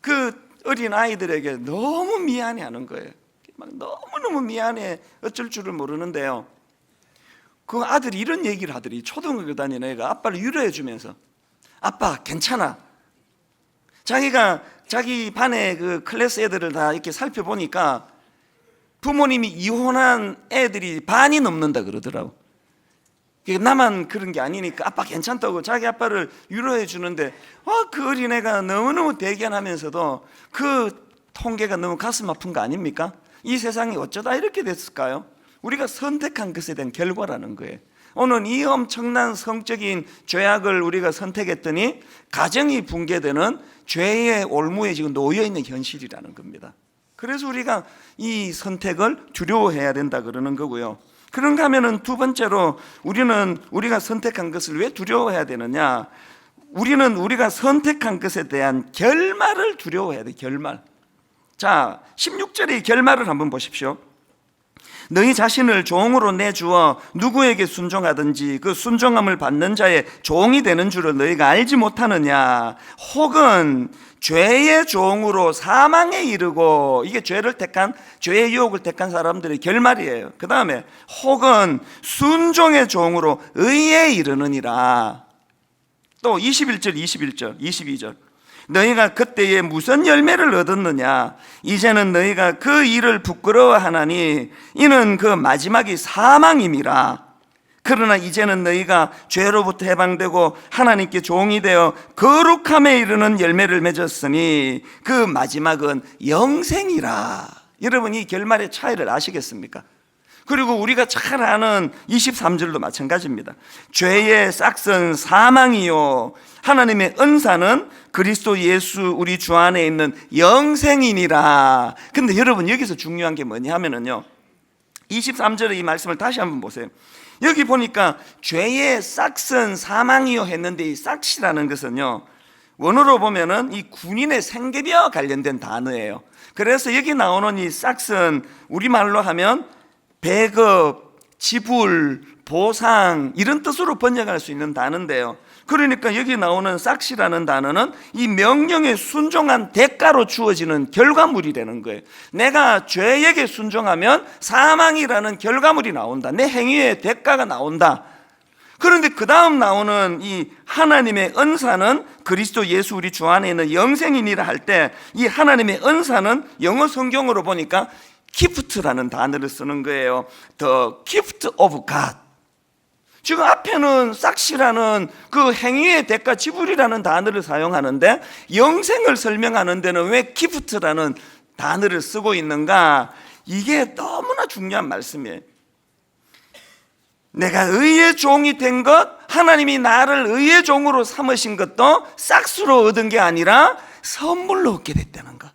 그 어린 아이들에게 너무 미안해하는 거예요. 막 너무너무 미안해, 어쩔 줄을 모르는데요, 그 아들이 이런 얘기를 하더니, 초등학교 다니는 애가 아빠를 위로해 주면서, 아빠 괜찮아. 자기가 자기 반의 그 클래스 애들을 다 이렇게 살펴보니까 부모님이 이혼한 애들이 반이 넘는다 그러더라고. 나만 그런 게 아니니까 아빠 괜찮다고 자기 아빠를 위로해 주는데, 그 어린애가 너무너무 대견하면서도 그 통계가 너무 가슴 아픈 거 아닙니까? 이 세상이 어쩌다 이렇게 됐을까요? 우리가 선택한 것에 대한 결과라는 거예요. 오늘 이 엄청난 성적인 죄악을 우리가 선택했더니 가정이 붕괴되는 죄의 올무에 지금 놓여있는 현실이라는 겁니다. 그래서 우리가 이 선택을 두려워해야 된다 그러는 거고요. 그런가 하면은 두 번째로, 우리가 선택한 것을 왜 두려워해야 되느냐? 우리는 우리가 선택한 것에 대한 결말을 두려워해야 돼. 결말. 자, 16절의 결말을 한번 보십시오. 너희 자신을 종으로 내주어 누구에게 순종하든지 그 순종함을 받는 자의 종이 되는 줄을 너희가 알지 못하느냐? 혹은 죄의 종으로 사망에 이르고, 이게 죄를 택한, 죄의 유혹을 택한 사람들의 결말이에요. 그 다음에 혹은 순종의 종으로 의에 이르느니라. 또 21절, 21절, 22절. 너희가 그때에 무슨 열매를 얻었느냐? 이제는 너희가 그 일을 부끄러워하나니 이는 그 마지막이 사망임이라. 그러나 이제는 너희가 죄로부터 해방되고 하나님께 종이 되어 거룩함에 이르는 열매를 맺었으니 그 마지막은 영생이라. 여러분, 이 결말의 차이를 아시겠습니까? 그리고 우리가 잘 아는 23절도 마찬가지입니다. 죄의 싹은 사망이요 하나님의 은사는 그리스도 예수 우리 주 안에 있는 영생이니라. 근데 여러분, 여기서 중요한 게 뭐냐 하면은요, 23절의 이 말씀을 다시 한번 보세요. 여기 보니까 죄의 싹은 사망이요 했는데, 이 싹이라는 것은요, 원어로 보면은 이 군인의 생계비와 관련된 단어예요. 그래서 여기 나오는 이 싹은 우리말로 하면 배급, 지불, 보상, 이런 뜻으로 번역할 수 있는 단어인데요, 그러니까 여기 나오는 싹시라는 단어는 이 명령에 순종한 대가로 주어지는 결과물이라는 거예요. 내가 죄에게 순종하면 사망이라는 결과물이 나온다. 내 행위의 대가가 나온다. 그런데 그 다음 나오는 이 하나님의 은사는 그리스도 예수 우리 주 안에 있는 영생이니라 할 때, 이 하나님의 은사는 영어 성경으로 보니까 gift라는 단어를 쓰는 거예요. The gift of God. 지금 앞에는 싹시라는 그 행위의 대가 지불이라는 단어를 사용하는데, 영생을 설명하는 데는 왜 gift라는 단어를 쓰고 있는가? 이게 너무나 중요한 말씀이에요. 내가 의의 종이 된 것, 하나님이 나를 의의 종으로 삼으신 것도 싹수로 얻은 게 아니라 선물로 얻게 됐다는 것.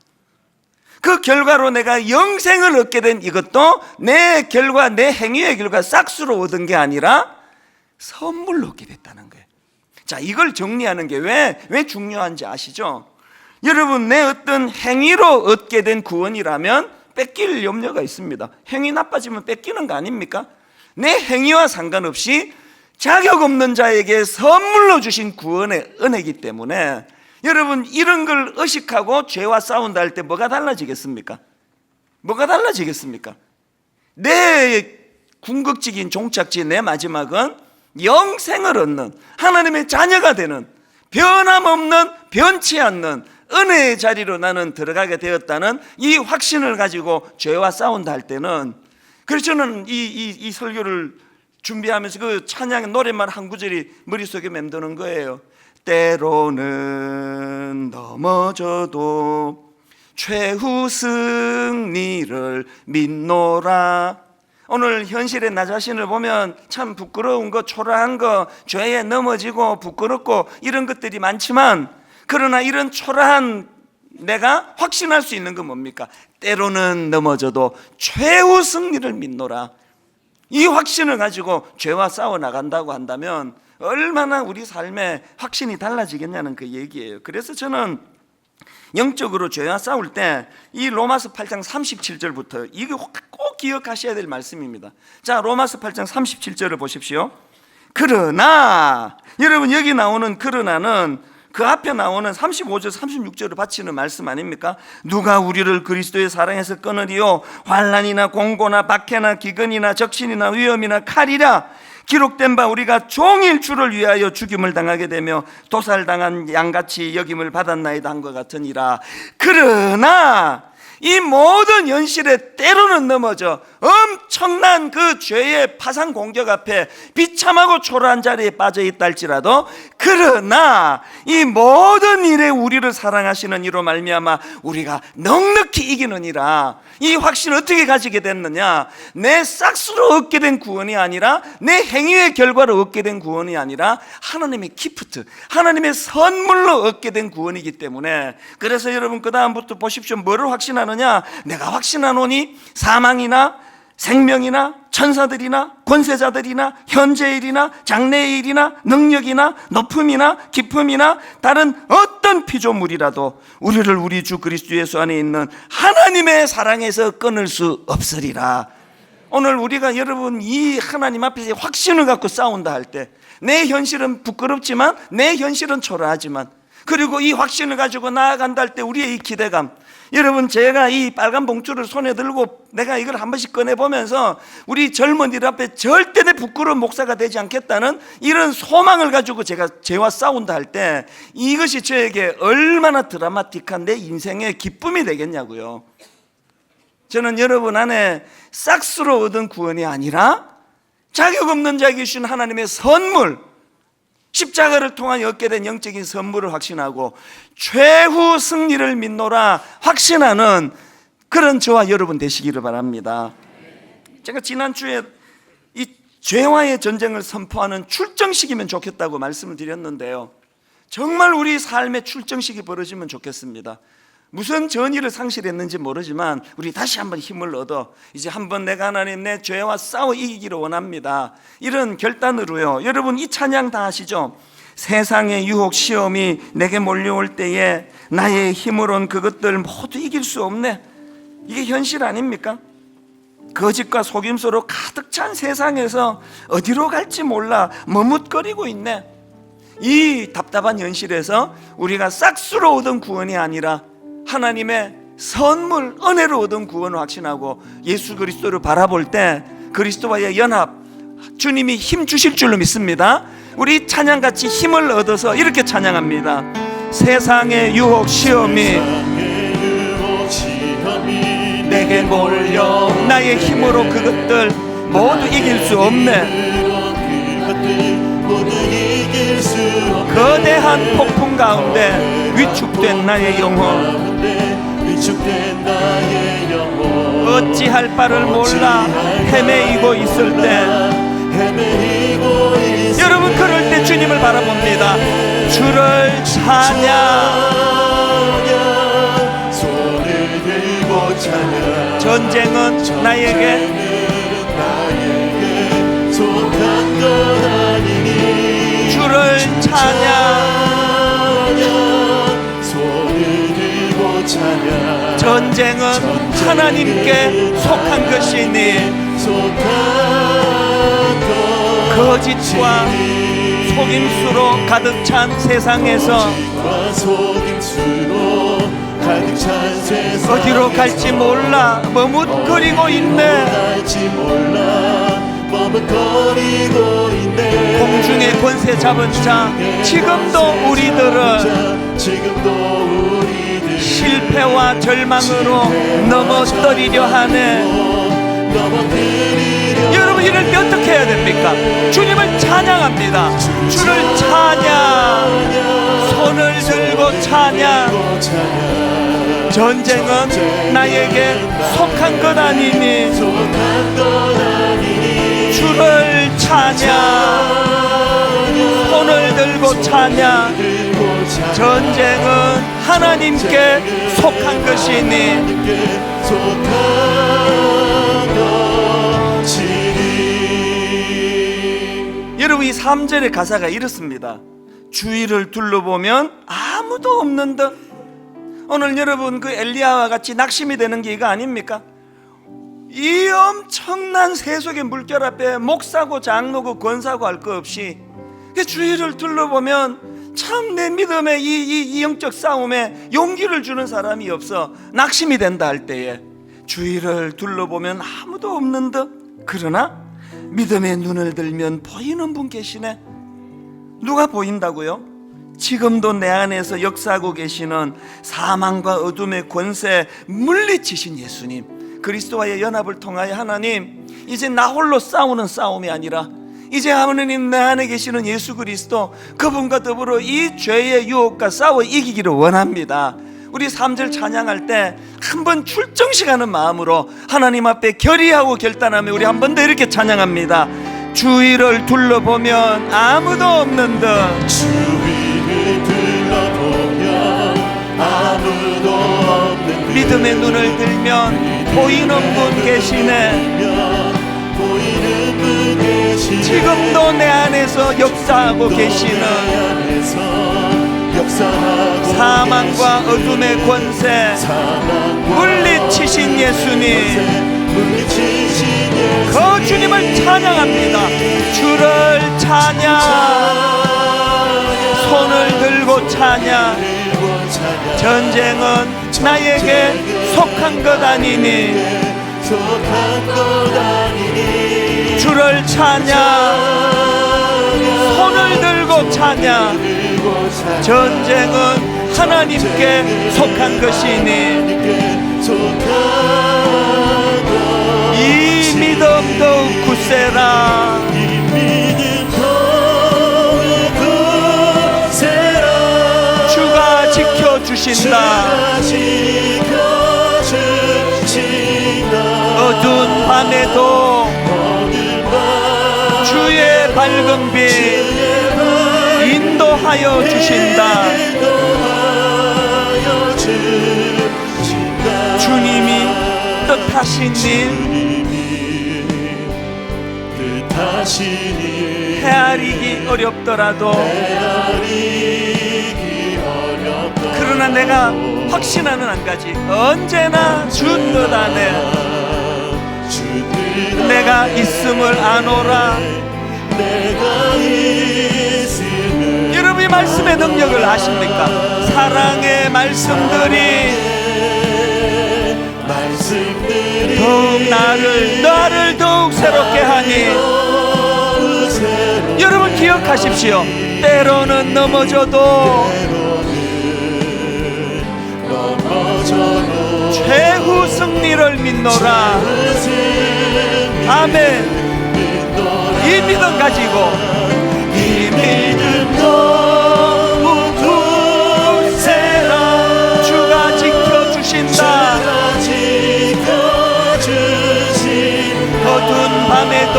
그 결과로 내가 영생을 얻게 된 이것도 내 결과, 내 행위의 결과 싹수로 얻은 게 아니라 선물로 얻게 됐다는 거예요. 자, 이걸 정리하는 게 왜 중요한지 아시죠? 여러분, 내 어떤 행위로 얻게 된 구원이라면 뺏길 염려가 있습니다. 행위 나빠지면 뺏기는 거 아닙니까? 내 행위와 상관없이 자격 없는 자에게 선물로 주신 구원의 은혜이기 때문에, 여러분, 이런 걸 의식하고 죄와 싸운다 할 때 뭐가 달라지겠습니까? 뭐가 달라지겠습니까? 내 궁극적인 종착지, 내 마지막은 영생을 얻는, 하나님의 자녀가 되는, 변함없는, 변치 않는 은혜의 자리로 나는 들어가게 되었다는 이 확신을 가지고 죄와 싸운다 할 때는, 그래서 저는 이 설교를 준비하면서 그 찬양의 노랫말 한 구절이 머릿속에 맴도는 거예요. 때로는 넘어져도 최후 승리를 믿노라. 오늘 현실의 나 자신을 보면 참 부끄러운 거, 초라한 거, 죄에 넘어지고 부끄럽고 이런 것들이 많지만, 그러나 이런 초라한 내가 확신할 수 있는 건 뭡니까? 때로는 넘어져도 최후 승리를 믿노라. 이 확신을 가지고 죄와 싸워 나간다고 한다면 얼마나 우리 삶의 확신이 달라지겠냐는 그 얘기예요. 그래서 저는 영적으로 죄와 싸울 때 이 로마서 8장 37절부터 이거 꼭 기억하셔야 될 말씀입니다. 자, 로마서 8장 37절을 보십시오. 그러나, 여러분, 여기 나오는 그러나는 그 앞에 나오는 35절 36절을 바치는 말씀 아닙니까? 누가 우리를 그리스도의 사랑에서 끊으리요? 환난이나 공고나 박해나 기근이나 적신이나 위험이나 칼이라. 기록된 바 우리가 종일 주를 위하여 죽임을 당하게 되며 도살당한 양같이 여김을 받았나이다 한 것 같으니라. 그러나 이 모든 현실에 때로는 넘어져 엄청난 그 죄의 파상 공격 앞에 비참하고 초라한 자리에 빠져 있다 할지라도, 그러나 이 모든 일에 우리를 사랑하시는 이로 말미암아 우리가 넉넉히 이기느니라. 이 확신을 어떻게 가지게 됐느냐? 내 싹수로 얻게 된 구원이 아니라, 내 행위의 결과로 얻게 된 구원이 아니라 하나님의 기프트, 하나님의 선물로 얻게 된 구원이기 때문에, 그래서 여러분 그 다음부터 보십시오. 뭐를 확신하느냐? 내가 확신하노니 사망이나 생명이나 천사들이나 권세자들이나 현재일이나 장래일이나 능력이나 높음이나 깊음이나 다른 어떤 피조물이라도 우리를 우리 주 그리스도 예수 안에 있는 하나님의 사랑에서 끊을 수 없으리라. 오늘 우리가 여러분 이 하나님 앞에서 확신을 갖고 싸운다 할 때 내 현실은 부끄럽지만 내 현실은 초라하지만 그리고 이 확신을 가지고 나아간다 할 때 우리의 이 기대감, 여러분 제가 이 빨간 봉투를 손에 들고 내가 이걸 한 번씩 꺼내보면서 우리 젊은이들 앞에 절대 내 부끄러운 목사가 되지 않겠다는 이런 소망을 가지고 제가 죄와 싸운다 할 때 이것이 저에게 얼마나 드라마틱한 내 인생의 기쁨이 되겠냐고요. 저는 여러분 안에 싹스로 얻은 구원이 아니라 자격 없는 자에게 주신 하나님의 선물, 십자가를 통한 얻게 된 영적인 선물을 확신하고 최후 승리를 믿노라 확신하는 그런 저와 여러분 되시기를 바랍니다. 제가 지난주에 이 죄와의 전쟁을 선포하는 출정식이면 좋겠다고 말씀을 드렸는데요, 정말 우리 삶에 출정식이 벌어지면 좋겠습니다. 무슨 전의를 상실했는지 모르지만 우리 다시 한번 힘을 얻어 이제 한번 내가 하나님 내 죄와 싸워 이기기를 원합니다, 이런 결단으로요. 여러분 이 찬양 다 아시죠? 세상의 유혹 시험이 내게 몰려올 때에 나의 힘으론 그것들 모두 이길 수 없네. 이게 현실 아닙니까? 거짓과 속임수로 가득 찬 세상에서 어디로 갈지 몰라 머뭇거리고 있네. 이 답답한 현실에서 우리가 싹수로 얻은 구원이 아니라 하나님의 선물, 은혜로 얻은 구원을 확신하고 예수 그리스도를 바라볼 때 그리스도와의 연합, 주님이 힘 주실 줄로 믿습니다. 우리 찬양같이 힘을 얻어서 이렇게 찬양합니다. 세상의 유혹 시험이 내게 몰려 나의 힘으로 그것들 모두 이길 수 없네. 거대한 폭풍 가운데 위축된 나의 영혼, 어찌할 바를 몰라 헤매이고 있을 때, 여러분 그럴 때 주님을 바라봅니다. 주를 찬양, 전쟁은 나에게 주를 찬양, 전쟁은 하나님께 속한 것이니 거짓과 속임수로 가득 찬 세상에서 어디로 갈지 몰라 머뭇거리고 있네. 공중의 권세 잡은 자, 지금도 우리들은 실패와 절망으로 넘어뜨리려 하네. 여러분 이럴 때 어떻게 해야 됩니까? 주님을 찬양합니다. 주를 찬양, 손을 들고 찬양. 전쟁은 나에게 속한 것 아니니 주를 찬양, 손을 들고 찬양. 전쟁은 하나님께 속한 것이니 여러분 이 3절의 가사가 이렇습니다. 주위를 둘러보면 아무도 없는 듯. 오늘 여러분 그 엘리야와 같이 낙심이 되는 게 이거 아닙니까? 이 엄청난 세속의 물결 앞에 목사고 장로고 권사고 할 것 없이 주위를 둘러보면 참 내 믿음의 이 영적 싸움에 용기를 주는 사람이 없어 낙심이 된다 할 때에 주위를 둘러보면 아무도 없는 듯. 그러나 믿음의 눈을 들면 보이는 분 계시네. 누가 보인다고요? 지금도 내 안에서 역사하고 계시는 사망과 어둠의 권세 물리치신 예수님, 그리스도와의 연합을 통하여 하나님 이제 나 홀로 싸우는 싸움이 아니라 이제 하나님 내 안에 계시는 예수 그리스도, 그분과 더불어 이 죄의 유혹과 싸워 이기기를 원합니다. 우리 3절 찬양할 때 한번 출정식하는 마음으로 하나님 앞에 결의하고 결단하며 우리 한 번 더 이렇게 찬양합니다. 주위를 둘러보면 아무도 없는 듯. 주위를 둘러보면 아무도 없는 듯. 믿음의 눈을 들면 보이는 분 계시네. 지금도 내 안에서 역사하고 계시는 사망과 어둠의 권세 물리치신 예수님, 그 주님을 찬양합니다. 주를 찬양, 손을 들고 찬양. 전쟁은 나에게 속한 것 아니니 주를 찬양, 손을 들고 찬양. 전쟁은 하나님께 속한 것이니 이 믿음 더욱 굳세라. 주가 지켜주신다. 어두운 밤에도 주의 밝은 빛 인도하여 주신다. 주님이 뜻하신 일 헤아리기 어렵더라도 그러나 내가 확신하는 한 가지, 언제나 주 뜻 안에 내가 있음을 아노라. 여러분, 이 말씀의 능력을 아십니까? 사랑의 말씀들이 더욱 나를 더욱 새롭게 하니. 여러분 기억하십시오. 때로는 넘어져도 최후 승리를 믿노라. 아멘. 이 믿음 가지고, 이 믿음 더욱 굳세라. 주가 지켜주신다. 어두운 밤에도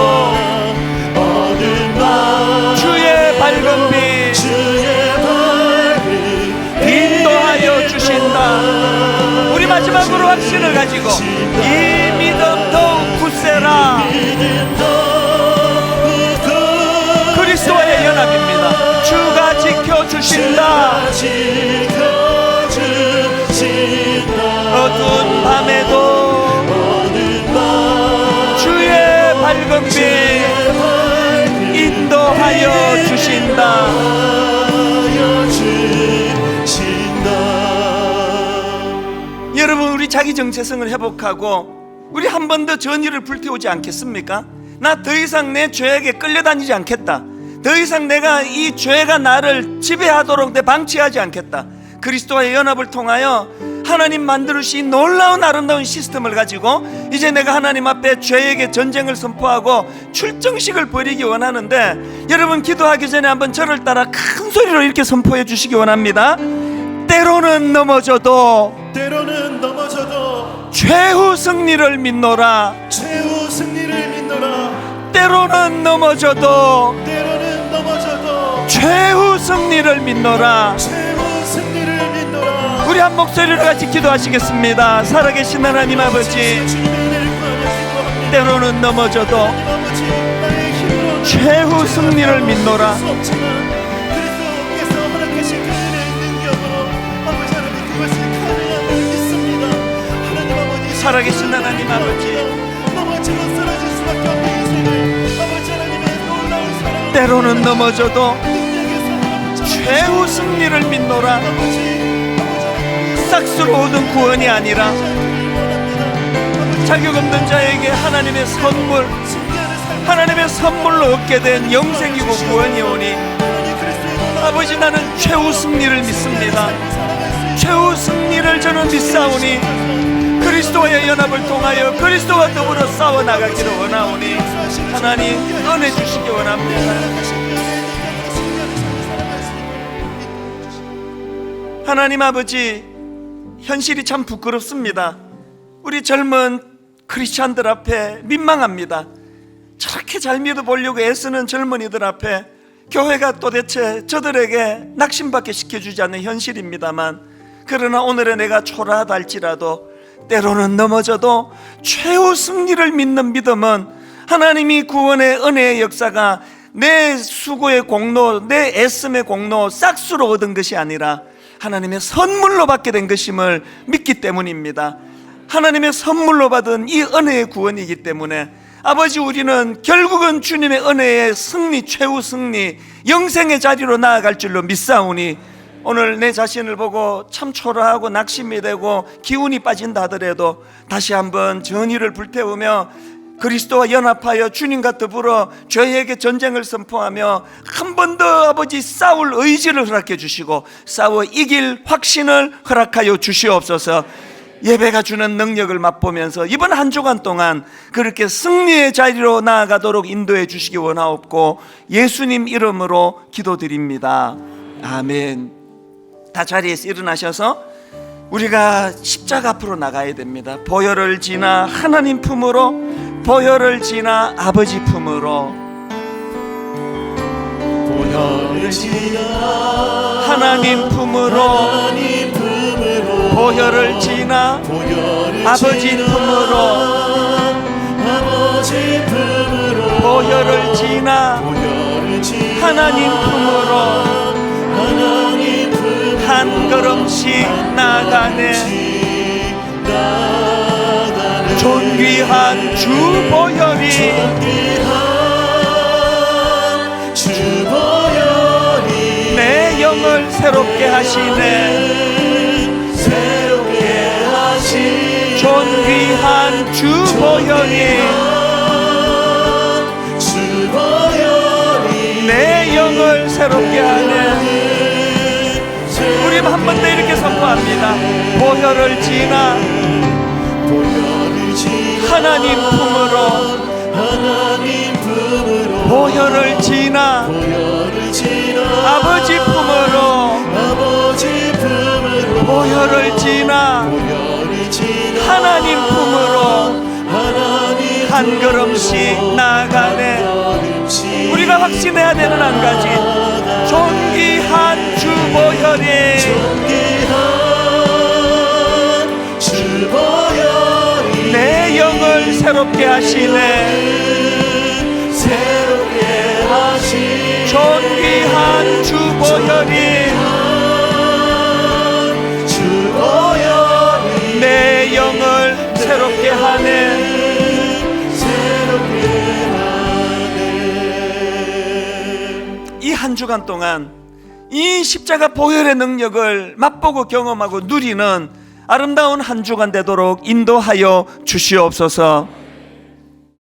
주의 밝은 빛 인도하여 주신다. 우리 마지막으로 확신을 가지고, 이 믿음 더욱 굳세라. 그리스도와의 연합입니다. 주가 지켜주신다. 어두운 밤에도 주의 밝은 빛 인도하여 주신다. 여러분, 우리 자기 정체성을 회복하고 우리 한 번 더 전의를 불태우지 않겠습니까? 나 더 이상 내 죄에게 끌려다니지 않겠다. 더 이상 내가 이 죄가 나를 지배하도록 내 방치하지 않겠다. 그리스도와의 연합을 통하여 하나님 만들으신 놀라운 아름다운 시스템을 가지고 이제 내가 하나님 앞에 죄에게 전쟁을 선포하고 출정식을 벌이기 원하는데, 여러분 기도하기 전에 한번 저를 따라 큰 소리로 이렇게 선포해 주시기 원합니다. 때로는 넘어져도 최후 승리를 믿노라. 때로는 넘어져도 최후 승리를 믿노라. 우리 한 목소리로 같이 기도하시겠습니다. 살아계신 하나님 아버지, 때로는 넘어져도 최후 승리를 믿노라. 살아계신 하나님 아버지, 때로는 넘어져도 최후 승리를 믿노라. 싹수로 얻은 구원이 아니라 자격 없는 자에게 하나님의 선물로 얻게 된 영생이고 구원이 오니, 아버지, 나는 최후 승리를 믿습니다. 최후 승리를 저는 믿사오니 그리스도와의 연합을 통하여 그리스도와 더불어 싸워나가기를 원하오니 하나님 은혜 주시기 원합니다. 하나님 아버지, 현실이 참 부끄럽습니다. 우리 젊은 크리스찬들 앞에 민망합니다. 저렇게 잘 믿어보려고 애쓰는 젊은이들 앞에 교회가 도대체 저들에게 낙심받게 시켜주지 않는 현실입니다만, 그러나 오늘의 내가 초라하다 할지라도 때로는 넘어져도 최후 승리를 믿는 믿음은 하나님이 구원의 은혜의 역사가 내 수고의 공로, 내 애씀의 공로, 싹수로 얻은 것이 아니라 하나님의 선물로 받게 된 것임을 믿기 때문입니다. 하나님의 선물로 받은 이 은혜의 구원이기 때문에 아버지, 우리는 결국은 주님의 은혜의 승리, 최후 승리, 영생의 자리로 나아갈 줄로 믿사오니 오늘 내 자신을 보고 참 초라하고 낙심이 되고 기운이 빠진다 하더라도 다시 한번 정의를 불태우며 그리스도와 연합하여 주님과 더불어 죄에게 전쟁을 선포하며 한 번 더 아버지 싸울 의지를 허락해 주시고 싸워 이길 확신을 허락하여 주시옵소서. 예배가 주는 능력을 맛보면서 이번 한 주간 동안 그렇게 승리의 자리로 나아가도록 인도해 주시기 원하옵고 예수님 이름으로 기도드립니다. 아멘. 다 자리에서 일어나셔서 우리가 십자가 앞으로 나가야 됩니다. 보혈을 지나 하나님 품으로, 보혈을 지나 아버지 품으로, 보혈을 지나 하나님 품으로, 보혈을 지나 아버지 품으로, 보혈을 지나 하나님 품으로 한 걸음씩 나아가네. 존귀한 주 보혈이 내 영을 새롭게 하시네. 존귀한 주 보혈이 내 영을 새롭게 하네. 우리 한 번 더 이렇게 선포합니다. 보혈을 지나 하나님 품으로, 보혈을 지나 아버지 품으로, 보혈을 지나 하나님 품으로 한 걸음씩 나아가네. 우리가 확신해야 되는 한 가지, 존귀한 주 보혈이 내 영을 새롭게 하시네. 존귀한 주 보혈이 내 영을 새롭게 하네. 이 한 주간 동안 이 십자가 보혈의 능력을 맛보고 경험하고 누리는 아름다운 한 주간 되도록 인도하여 주시옵소서.